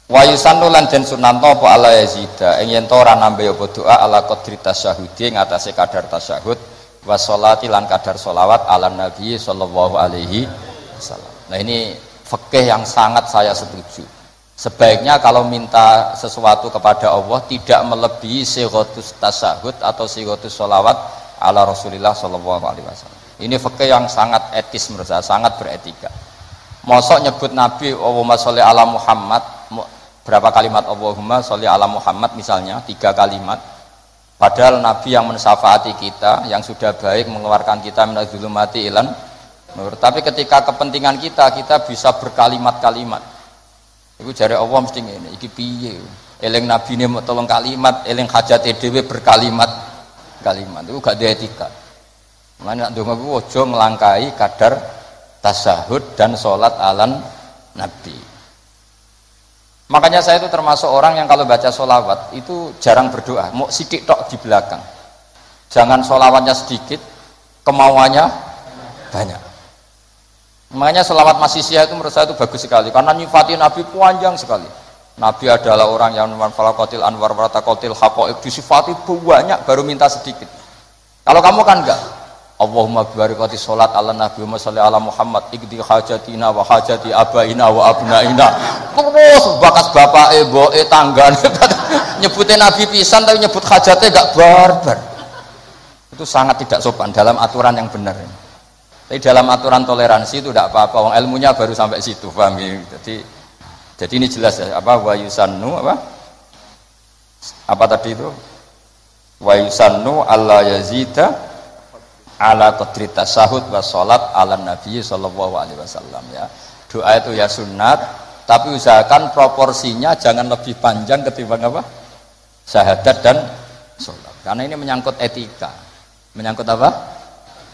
Wa yusannu lan den sunanto apa ala yazida ing yen to ora nambe apa doa ala qadri tasyahudi ngatasé kadar tasyahud wa sholati lan kadar sholawat ala nabi sallallahu alaihi wasallam. Nah ini fikih yang sangat saya setuju. Sebaiknya kalau minta sesuatu kepada Allah tidak melebihi sighatus tasyahud atau sighatus sholawat ala Rasulillah sallallahu alaihi wasallam. Ini fikih yang sangat etis menurut saya, sangat beretika. Mosok nyebut Nabi Allahumma sholli ala Muhammad, berapa kalimat Allahumma sholli ala Muhammad misalnya 3 kalimat, padahal Nabi yang mensyafaati kita, yang sudah baik mengeluarkan kita minadz zulumati ilan nur. Tapi ketika kepentingan kita bisa berkalimat-kalimat. Iku jare Allah mesti ngene, iki piye? Eling nabine mau tolong kalimat, eling hajate dhewe berkalimat-kalimat. Iku gak ada etika. Mulane nek ndonga ku aja nglangkai kadar tasyahud dan sholat alan Nabi. Makanya saya itu termasuk orang yang kalau baca sholawat itu jarang berdoa, mau sidik tok di belakang. Jangan sholawatnya sedikit, kemauannya banyak. Makanya sholawat masisiyah itu menurut saya itu bagus sekali, karena nyifati Nabi panjang sekali. Nabi adalah orang yang manfalakotil anwar waratakotil haqaiq, disifati banyak baru minta sedikit. Kalau kamu kan enggak, Allahumma barakati sholat ala Nabi Muhammad salli ala Muhammad ikdi hajatina wa hajati abaina wa abnaina, terus bakas bapake mboke tanggane nyebutin Nabi pisan tapi nyebut hajatnya gak barbar. Itu sangat tidak sopan dalam aturan yang benar. Tapi dalam aturan toleransi itu tidak apa-apa, wong ilmunya baru sampai situ, paham ya? Jadi ini jelas ya, apa wa yusannu apa tadi itu wa yusannu alla yazida ala qadri tasyahud wa sholat ala nabi sallallahu alaihi wasallam ya. Doa itu ya sunat, tapi usahakan proporsinya jangan lebih panjang ketimbang apa? Syahadat dan sholat. Karena ini menyangkut etika. Menyangkut apa?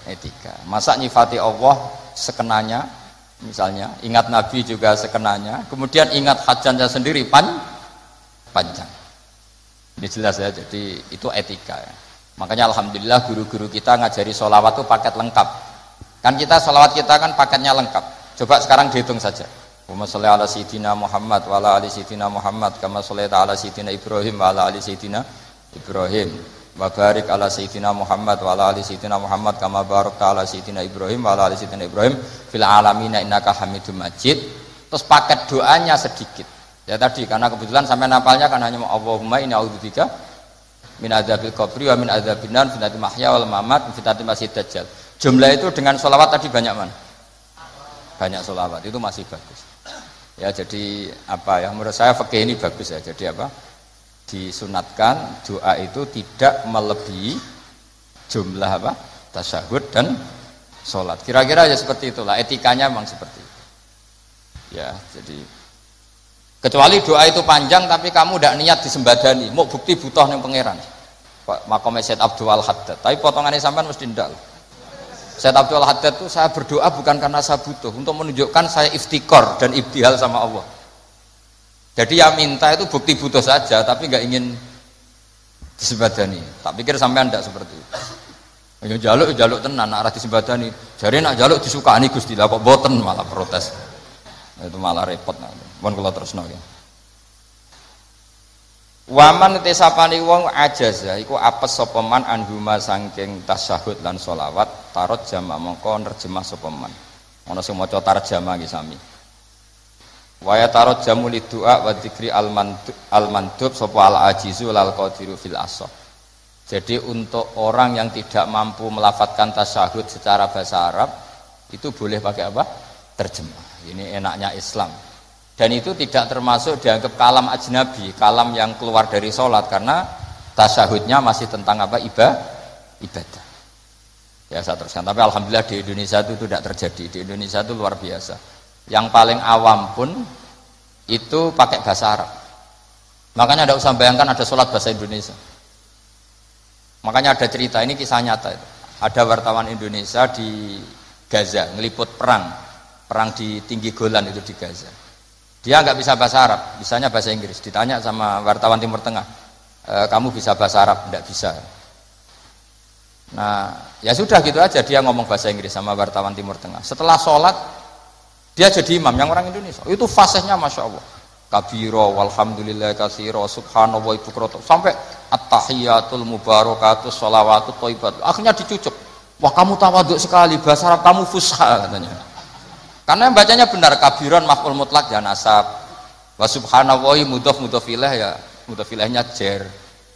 Etika. Masa nyifati Allah sekenanya, misalnya ingat Nabi juga sekenanya, kemudian ingat hajatnya sendiri panjang. Ini jelas ya, jadi itu etika ya. Makanya alhamdulillah guru-guru kita ngajari sholawat itu paket lengkap. Kan kita sholawat kita kan paketnya lengkap. Coba sekarang dihitung saja. Allahumma sholli ala sayyidina Muhammad wa ala ali sayyidina Muhammad kama shallaita ala sayyidina Ibrahim wa ala ali sayyidina Ibrahim wa barik ala sayyidina Muhammad wa ala ali sayyidina Muhammad kama barakta ala sayyidina Ibrahim wa ala ali sayyidina Ibrahim fil alamin innaka Hamidum Majid. Terus paket doanya sedikit. Ya tadi karena kebetulan sampai napalnya kan hanya Allahumma inni a'udzubika min adzabil qabri wa min adzabin nar fitnatil mahya wal mamat fitnatil masiihid dajjal. Jumlah itu dengan sholawat tadi banyak mana? Banyak sholawat, itu masih bagus. Ya jadi apa ya, menurut saya fikih ini bagus ya. Jadi apa? Disunatkan doa itu tidak melebihi jumlah apa? Tasyahud dan sholat. Kira-kira ya seperti itulah, etikanya memang seperti itu. Ya, jadi kecuali doa itu panjang tapi kamu tidak niat disembadani, mau bukti butuh yang pangeran. Makom Said Abdul Haddad, tapi potongannya sampean mesti ndak. Said Abdul Haddad itu saya berdoa bukan karena saya butuh, untuk menunjukkan saya iftikor dan ibtihal sama Allah. Jadi yang minta itu bukti butuh saja, tapi nggak ingin disembadani. Tak pikir sampean ndak seperti itu. Ya jaluk tenan, nak arah disembadani. Jare nak jaluk disukani Gusti, lah kok boten malah protes. Itu malah repot. Mohon kula terusno ya. Waman tesapani wong ajaza iku apes sapa man anhuma saking tasyahud lan sholawat tarot jama mongko nerjemah sapa man. Ana sing maca tarjamah iki sami. Wa ya tarot jamu lidua wa dzikri al-mandub sapa al-ajizu lal qadiru fil asah. Jadi untuk orang yang tidak mampu melafadzkan tasyahud secara bahasa Arab itu boleh pakai apa? Terjemah. Ini enaknya Islam. Dan itu tidak termasuk dianggap kalam ajnabi, kalam yang keluar dari sholat, karena tasyahudnya masih tentang apa? Ibadah. Ya saya teruskan. Tapi alhamdulillah di Indonesia itu tidak terjadi. Di Indonesia itu luar biasa. Yang paling awam pun itu pakai bahasa Arab. Makanya tidak usah bayangkan ada sholat bahasa Indonesia. Makanya ada cerita, ini kisah nyata itu. Ada wartawan Indonesia di Gaza ngeliput perang di tinggi Golan itu di Gaza. Dia nggak bisa bahasa Arab, bisanya bahasa Inggris. Ditanya sama wartawan Timur Tengah, kamu bisa bahasa Arab? Nggak bisa. Nah, ya sudah gitu aja dia ngomong bahasa Inggris sama wartawan Timur Tengah. Setelah sholat, dia jadi imam yang orang Indonesia. Itu fasihnya Masya Allah. kabiro walhamdulillah katsira subhanallah bukrata sampai at-tahiyatul mubarakatus sholawatut thayyibat. Akhirnya dicucuk. Wah, kamu tawaduk sekali, bahasa Arab kamu fusha katanya. Karena bacanya benar, kabiron maf'ul mutlak ya nasab. Wa subhanallahi mudhof ilaih ya mudhof ilaihnya jar.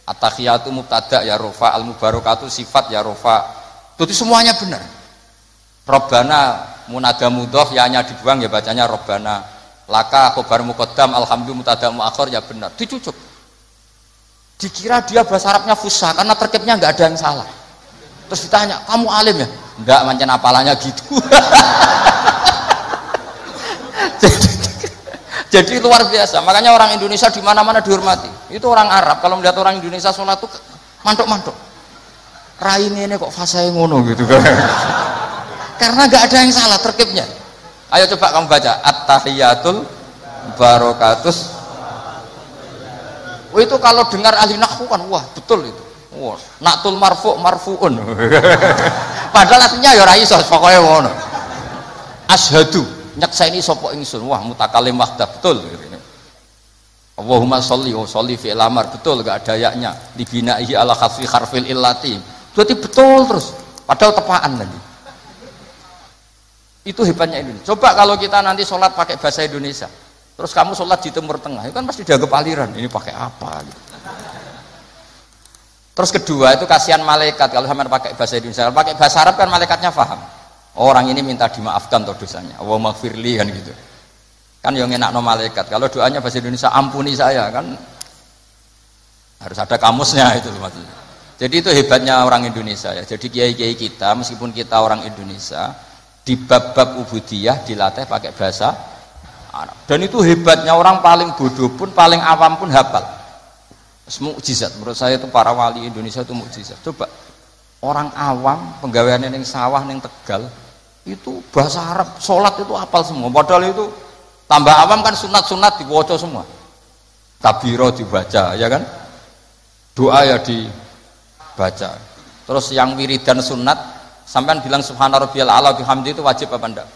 At-tahiyatu mubtada ya rofa, al-mubarakatu sifat ya rofa. Itu semuanya benar. Robbana munada mudhof ya nya dibuang ya bacanya robbana. Laka khobar muqaddam alhamdulillah mubtada muakhir ya benar. Dicucuk. Dikira dia bahasa Arabnya fusha karena terkibnya enggak ada yang salah. Terus ditanya, kamu alim ya? Enggak, mancen apalanya gitu. jadi luar biasa. Makanya orang Indonesia di mana-mana dihormati. Itu orang Arab kalau melihat orang Indonesia sholat tuh mantuk-mantuk. Raine ini kok fasih ngono gitu kan. Karena enggak ada yang salah terkibnya. Ayo coba kamu baca at-tahiyatul barakatus. Oh, itu kalau dengar ahli nahwu kan wah betul itu. Wah, naktul marfu'un. Padahal artinya ya ora iso pokoke ngono. Asyhadu nyekseni sapa ingsun. Wah, mutakalim wahdah betul. Allahumma sholli wa sholli fi al-amr betul enggak ada yaknya. Dibinahi ala khaffi harfil illati. Berarti betul terus. Padahal tepaan lagi. Itu hebatnya Indonesia. Coba kalau kita nanti sholat pakai bahasa Indonesia. Terus kamu sholat di Timur Tengah, itu kan pasti dianggap aliran. Ini pakai apa gitu. Terus kedua itu kasihan malaikat kalau sama pakai bahasa Indonesia. Kalau pakai bahasa Arab kan malaikatnya paham. Orang ini minta dimaafkan toh dosanya. Allahumma gfirli kan gitu. Kan yang enak no malaikat. Kalau doanya bahasa Indonesia ampuni saya kan harus ada kamusnya itu maksudnya. Jadi itu hebatnya orang Indonesia ya. Jadi kiai-kiai kita meskipun kita orang Indonesia di bab-bab ubudiyah dilatih pakai bahasa Arab. Dan itu hebatnya orang paling bodoh pun paling awam pun hafal. Mukjizat menurut saya itu para wali Indonesia itu mukjizat. Coba orang awam penggawaian yang sawah yang Tegal itu bahasa Arab sholat itu hafal semua. Padahal itu tambah awam kan sunat-sunat dibaca semua. Kabiro dibaca ya kan, doa ya dibaca. Terus yang wiridan sunat sampean bilang subhana rabbiyal a'la bihamdi itu wajib apa enggak?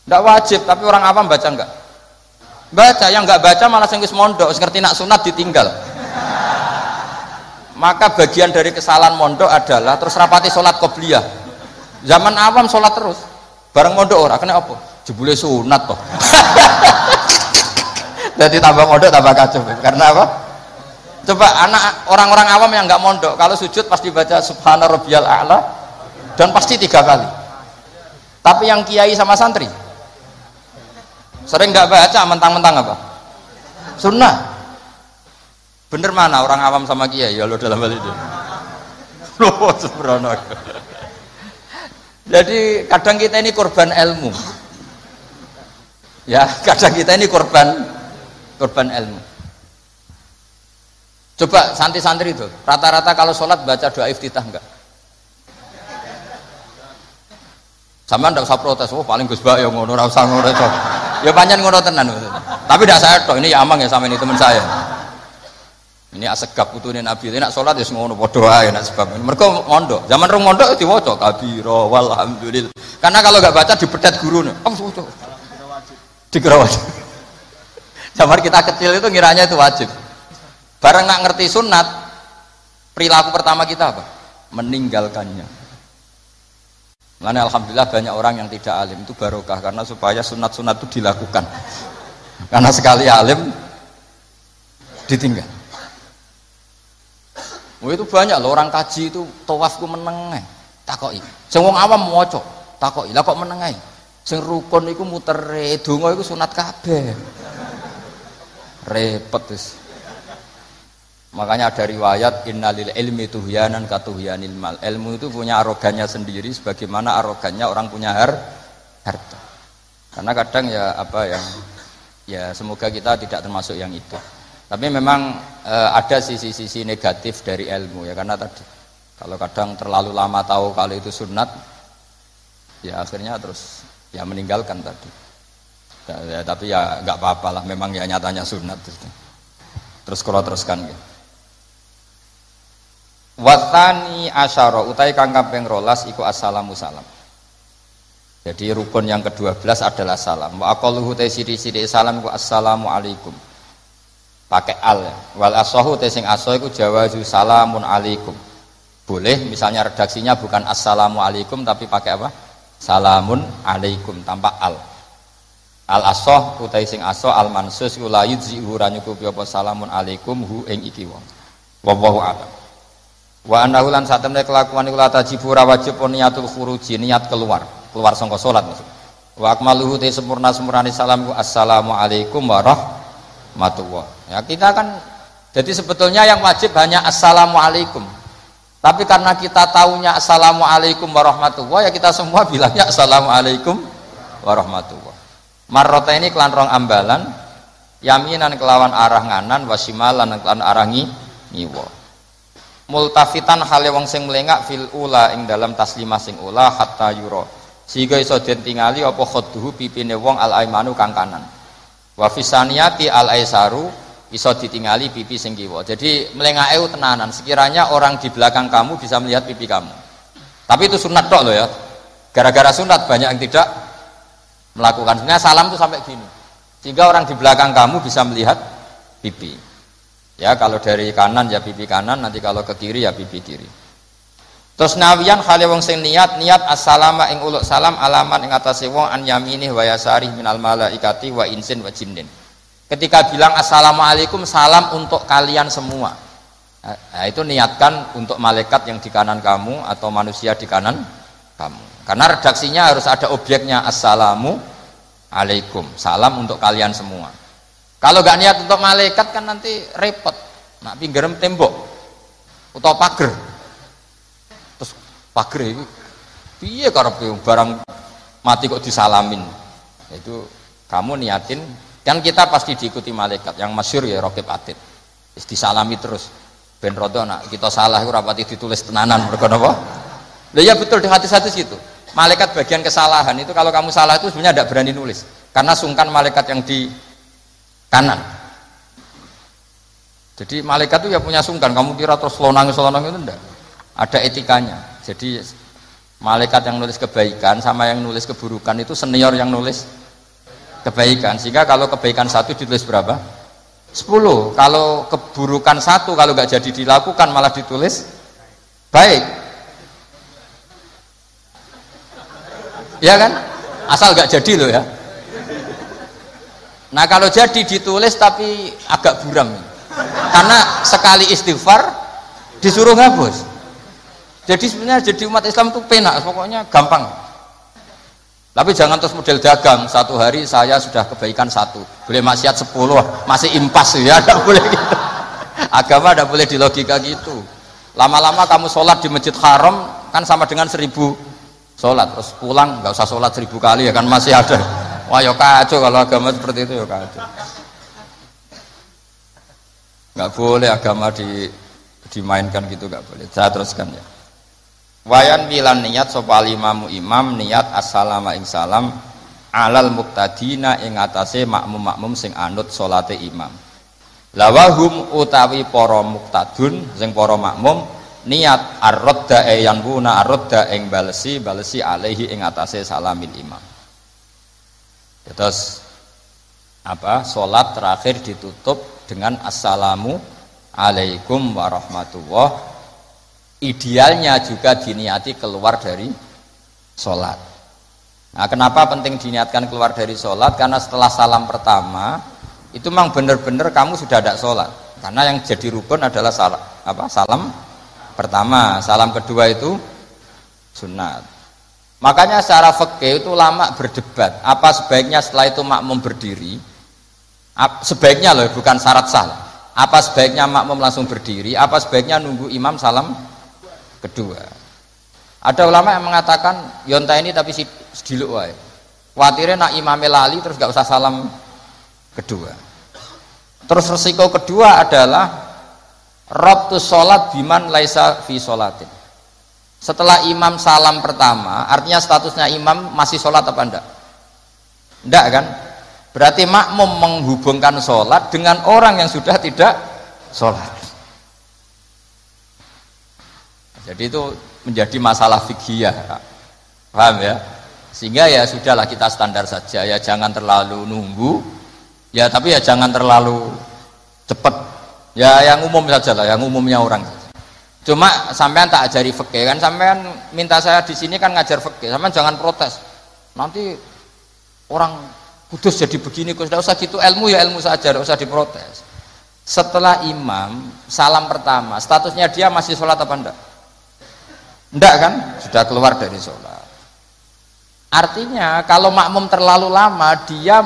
Enggak wajib, tapi orang awam baca enggak? Baca, yang enggak baca malah sing wis mondok, ngerti nak sunat ditinggal. Maka bagian dari kesalahan mondok adalah terus rapati sholat qobliyah. Zaman awam sholat terus bareng mondok ora kena apa? Jebule sunat toh. Jadi tambah mondok tambah kacau. Karena apa? Coba anak orang-orang awam yang nggak mondok kalau sujud pasti baca subhana rabbiyal a'la dan pasti 3 kali. Tapi yang kiai sama santri sering nggak baca mentang-mentang apa? Sunnah. Bener mana orang awam sama kiai ya lo dalam hal itu. Loh sembrono. Jadi kadang kita ini korban ilmu. Ya, kadang kita ini korban ilmu. Coba santri-santri itu, rata-rata kalau sholat baca doa iftitah enggak? Sama ndak usah protes, oh paling Gus Bak ya ngono, ora usah ngono to. Ya pancen ngono tenan. Tapi ndak saya tok, ini ya amang ya sama ini teman saya. Ini asegap putune Nabi, nek salat wis ngono padha wae nek sebab. Mergo mondok. Zaman rong mondok diwaca kabira walhamdulillah. Karena kalau enggak baca dibedet gurune. Apa dikira wajib. Zaman kita kecil itu ngiranya itu wajib. Bareng nak ngerti sunat, perilaku pertama kita apa? Meninggalkannya. Makanya alhamdulillah banyak orang yang tidak alim itu barokah karena supaya sunat-sunat itu dilakukan. Karena sekali alim ditinggal. Oh itu banyak loh orang kaji itu tawaf ku meneng takoki. Sing wong awam maca takoki. Lah kok meneng ae? Sing rukun iku mutere, donga iku sunat kabeh. Repot wis. Makanya ada riwayat innalil ilmi tuhyanan katuhyanil mal. Ilmu itu punya arogannya sendiri sebagaimana arogannya orang punya harta. Karena kadang ya apa ya semoga kita tidak termasuk yang itu. Tapi memang ada sisi-sisi negatif dari ilmu ya karena tadi kalau kadang terlalu lama tahu kalau itu sunat ya akhirnya terus ya meninggalkan tadi. Ya, tapi ya nggak apa-apa lah memang ya nyatanya sunat terus kalau teruskan gitu. Watani asyara utai kang kaping 12 iku assalamu salam. Jadi rukun yang ke-12 adalah salam. Wa aqalluhu ta sidi-sidi salam ku assalamu alaikum. pakai al ya. Wal asahu te sing aso iku jawazu salamun alaikum. Boleh misalnya redaksinya bukan assalamu alaikum tapi pakai apa? Salamun alaikum tanpa al. Al asoh utai sing asoh al mansus la yujzi ora nyukupi apa salamun alaikum hu ing iki wong. Wallahu a'lam. Wa annahu lan satemene kelakuan iku la tajibu ora wajib niatul khuruji, niat keluar saka salat maksud. Wa akmaluhu te sempurna-sempurnane salam ku assalamu alaikum warahmatullah. Ya kita kan jadi sebetulnya yang wajib hanya assalamu alaikum. Tapi karena kita taunya assalamu alaikum warahmatullah ya kita semua bilangnya assalamu alaikum warahmatullah. Marrota ini kelan rong ambalan yaminan kelawan arah nganan wasimalan kelawan arah ngiwa. Multafitan hale wong sing melengak fil ula ing dalam taslimah sing ula hatta yura sehingga iso den tingali apa khadduhu pipine wong al aimanu kang kanan wa fisaniyati al aisaru iso ditingali pipi sing kiwa. Jadi melengake tenanan sekiranya orang di belakang kamu bisa melihat pipi kamu, tapi itu sunat tok loh ya, gara-gara sunat banyak yang tidak melakukan. Sebenarnya salam itu sampai gini sehingga orang di belakang kamu bisa melihat pipi. Ya kalau dari kanan ya pipi kanan, nanti kalau ke kiri ya pipi kiri. Terus nawiyan khale wong sing niat assalama ing uluk salam alaman ing atase wong an yaminih wa yasarih minal malaikati wa insin wa jinnin. Ketika bilang assalamualaikum salam untuk kalian semua. Nah, itu niatkan untuk malaikat yang di kanan kamu atau manusia di kanan kamu. Karena redaksinya harus ada objeknya assalamu alaikum, salam untuk kalian semua. Kalau gak niat untuk malaikat kan nanti repot. Nak pinggerem tembok atau pager. Terus pager itu piye karepe barang mati kok disalamin. Itu kamu niatin kan kita pasti diikuti malaikat. Yang masyhur ya Raqib Atid. Disalami terus. Ben rodo nak kita salah ora pati ditulis tenanan mergo napa? Lah ya betul di hadis-hadis itu. Malaikat bagian kesalahan itu kalau kamu salah itu sebenarnya tidak berani nulis. Karena sungkan malaikat yang di kanan. Jadi malaikat itu ya punya sungkan. Kamu kira terus lonang itu enggak. Ada etikanya. Jadi malaikat yang nulis kebaikan sama yang nulis keburukan itu senior yang nulis kebaikan. Sehingga kalau kebaikan 1 ditulis berapa? 10. Kalau keburukan 1 kalau nggak jadi dilakukan malah ditulis baik. Ya kan? Asal nggak jadi loh ya. Nah kalau jadi ditulis tapi agak buram, karena sekali istighfar disuruh ngapus. Jadi sebenarnya jadi umat Islam itu penak, pokoknya gampang. Tapi jangan terus model dagang, 1 hari saya sudah kebaikan 1, boleh maksiat 10, masih impas ya, tidak boleh gitu. Agama tidak boleh dilogika gitu. Lama-lama kamu sholat di masjid haram kan sama dengan 1000 sholat, terus pulang nggak usah sholat 1000 kali ya kan masih ada. Wah ya kacau kalau agama seperti itu ya kacau. Nggak boleh agama dimainkan gitu, nggak boleh. Saya teruskan ya. Wayan bilan niat sapa imamu imam niat assalamu ing salam alal muqtadina ing atase makmum-makmum sing anut salate imam. Lawahum utawi para muqtadun sing para makmum niat ar-radda yanbuna ar-radda ing balesi alaihi ing atase salamin imam. Terus apa? Salat terakhir ditutup dengan assalamu alaikum warahmatullah. Idealnya juga diniati keluar dari salat. Nah, kenapa penting diniatkan keluar dari salat? Karena setelah salam pertama itu memang benar-benar kamu sudah ada salat. Karena yang jadi rukun adalah salam pertama, salam kedua itu sunat. Makanya secara fikih itu ulama berdebat, apa sebaiknya setelah itu makmum berdiri? Sebaiknya loh, bukan syarat sah. Apa sebaiknya makmum langsung berdiri? Apa sebaiknya nunggu imam salam kedua? Ada ulama yang mengatakan yonta ini tapi sediluk wae. Kuwatirnya nak imame lali terus gak usah salam kedua. Terus resiko kedua adalah rabtus sholat biman laisa fi sholatin. Setelah imam salam pertama, artinya statusnya imam masih sholat apa enggak? Enggak kan? Berarti makmum menghubungkan sholat dengan orang yang sudah tidak sholat. Jadi itu menjadi masalah fikih, paham ya? Sehingga ya sudahlah kita standar saja, ya jangan terlalu nunggu, ya tapi ya jangan terlalu cepet. Ya yang umum saja lah, yang umumnya orang. Cuma sampean tak ajari fikih kan, sampean minta saya di sini kan ngajar fikih, sampean jangan protes. Nanti orang kudus jadi begini, kudus tidak usah gitu, ilmu ya ilmu saja, tidak usah diprotes. Setelah imam salam pertama, statusnya dia masih sholat apa enggak? Enggak kan? Sudah keluar dari sholat. Artinya kalau makmum terlalu lama dia